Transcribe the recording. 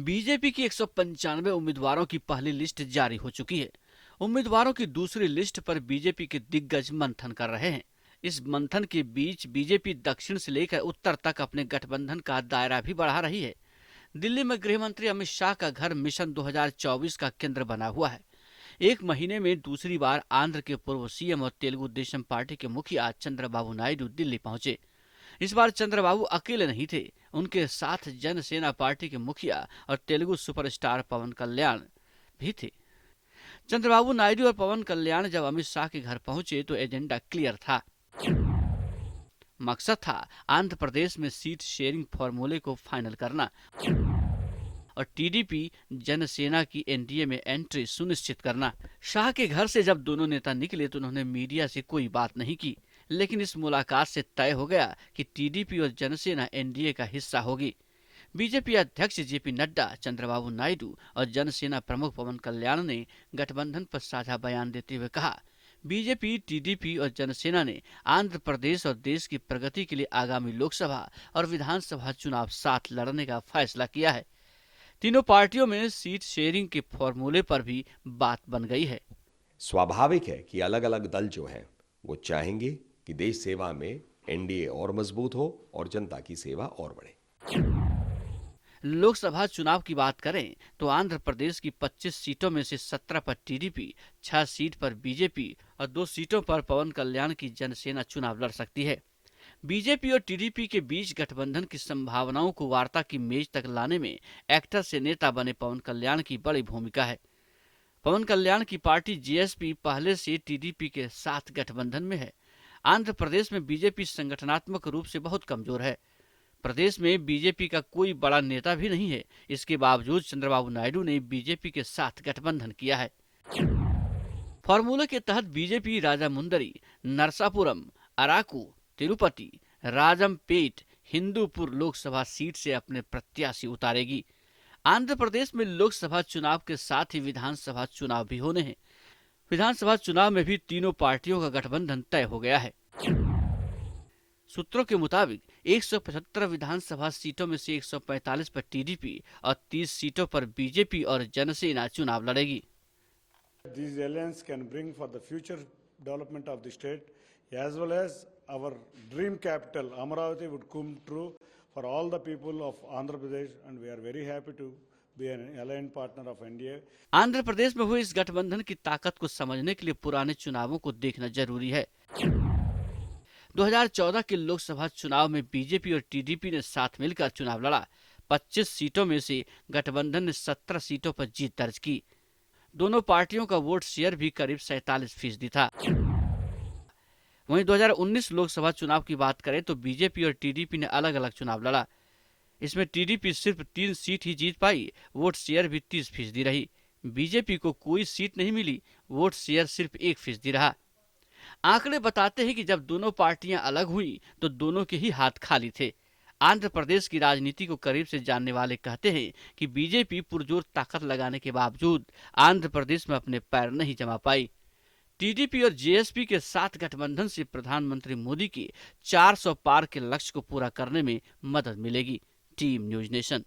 BJP की 195 उम्मीदवारों की पहली लिस्ट जारी हो चुकी है। उम्मीदवारों की दूसरी लिस्ट पर बीजेपी के दिग्गज मंथन कर रहे हैं। इस मंथन के बीच बीजेपी दक्षिण से लेकर उत्तर तक अपने गठबंधन का दायरा भी बढ़ा रही है। दिल्ली में गृह मंत्री अमित शाह का घर मिशन 2024 का केंद्र बना हुआ है। एक महीने में दूसरी बार आंध्र के पूर्व सीएम और तेलुगु देशम पार्टी के मुखिया चंद्रबाबू नायडू दिल्ली पहुंचे। इस बार चंद्रबाबू अकेले नहीं थे, उनके साथ जनसेना पार्टी के मुखिया और तेलुगु सुपरस्टार पवन कल्याण भी थे। चंद्रबाबू नायडू और पवन कल्याण जब अमित शाह के घर पहुंचे तो एजेंडा क्लियर था। मकसद था आंध्र प्रदेश में सीट शेयरिंग फॉर्मूले को फाइनल करना और टीडीपी जनसेना की एनडीए में एंट्री सुनिश्चित करना। शाह के घर से जब दोनों नेता निकले तो उन्होंने मीडिया से कोई बात नहीं की, लेकिन इस मुलाकात से तय हो गया कि टीडीपी और जनसेना एनडीए का हिस्सा होगी। बीजेपी अध्यक्ष जेपी नड्डा, चंद्रबाबू नायडू और जनसेना प्रमुख पवन कल्याण ने गठबंधन पर साझा बयान देते हुए कहा, बीजेपी, टीडीपी और जनसेना ने आंध्र प्रदेश और देश की प्रगति के लिए आगामी लोकसभा और विधानसभा चुनाव साथ लड़ने का फैसला किया है। तीनों पार्टियों में सीट शेयरिंग के फॉर्मूले पर भी बात बन गई है। स्वाभाविक है कि अलग अलग दल जो हैं वो चाहेंगे कि देश सेवा में एनडीए और मजबूत हो और जनता की सेवा और बढ़े। लोकसभा चुनाव की बात करें तो आंध्र प्रदेश की 25 सीटों में से 17 पर टीडीपी, 6 सीट पर बीजेपी और 2 सीटों पर पवन कल्याण की जनसेना चुनाव लड़ सकती है। बीजेपी और टीडीपी के बीच गठबंधन की संभावनाओं को वार्ता की मेज तक लाने में एक्टर से नेता बने पवन कल्याण की बड़ी भूमिका है। पवन कल्याण की पार्टी जेएसपी पहले से टीडीपी के साथ गठबंधन में है। आंध्र प्रदेश में बीजेपी संगठनात्मक रूप से बहुत कमजोर है। प्रदेश में बीजेपी का कोई बड़ा नेता भी नहीं है। इसके बावजूद चंद्रबाबू नायडू ने बीजेपी के साथ गठबंधन किया है। फॉर्मूले के तहत बीजेपी राजामुंदरी, नरसापुरम, अराकू, तिरुपति, राजमपेट, हिंदूपुर लोकसभा सीट से अपने प्रत्याशी उतारेगी। आंध्र प्रदेश में लोकसभा चुनाव के साथ ही विधानसभा चुनाव भी होने हैं। विधानसभा चुनाव में भी तीनों पार्टियों का गठबंधन तय हो गया है। सूत्रों के मुताबिक 175 विधानसभा सीटों में से 145 पर टीडीपी और 30 सीटों पर बीजेपी और जनसेना चुनाव लड़ेगी। These alliance can bring for the future development of the state as well as our dream capital Amaravati would come true for all the people of Andhra Pradesh, and we are very happy to be an alliance partner of NDA. Andhra Pradesh में हुए इस गठबंधन की ताकत को समझने के लिए पुराने चुनावों को देखना जरूरी है। 2014 के लोकसभा चुनाव में बीजेपी और टीडीपी ने साथ मिलकर चुनाव लड़ा। 25 सीटों में से गठबंधन ने 17 सीटों पर जीत दर्ज की। दोनों पार्टियों का वोट शेयर भी करीब 47% था। वहीं 2019 लोकसभा चुनाव की बात करें तो बीजेपी और टीडीपी ने अलग अलग चुनाव लड़ा। इसमें टीडीपी सिर्फ 3 सीट ही जीत पाई, वोट शेयर भी 30% रही। बीजेपी को कोई सीट नहीं मिली, वोट शेयर सिर्फ 1% रहा। आंकड़े बताते हैं कि जब दोनों पार्टियां अलग हुई तो दोनों के ही हाथ खाली थे। आंध्र प्रदेश की राजनीति को करीब से जानने वाले कहते हैं कि बीजेपी पुरजोर ताकत लगाने के बावजूद आंध्र प्रदेश में अपने पैर नहीं जमा पाई। टीडीपी और जेएसपी के साथ गठबंधन से प्रधानमंत्री मोदी के 400 पार के लक्ष्य को पूरा करने में मदद मिलेगी। Team news nation.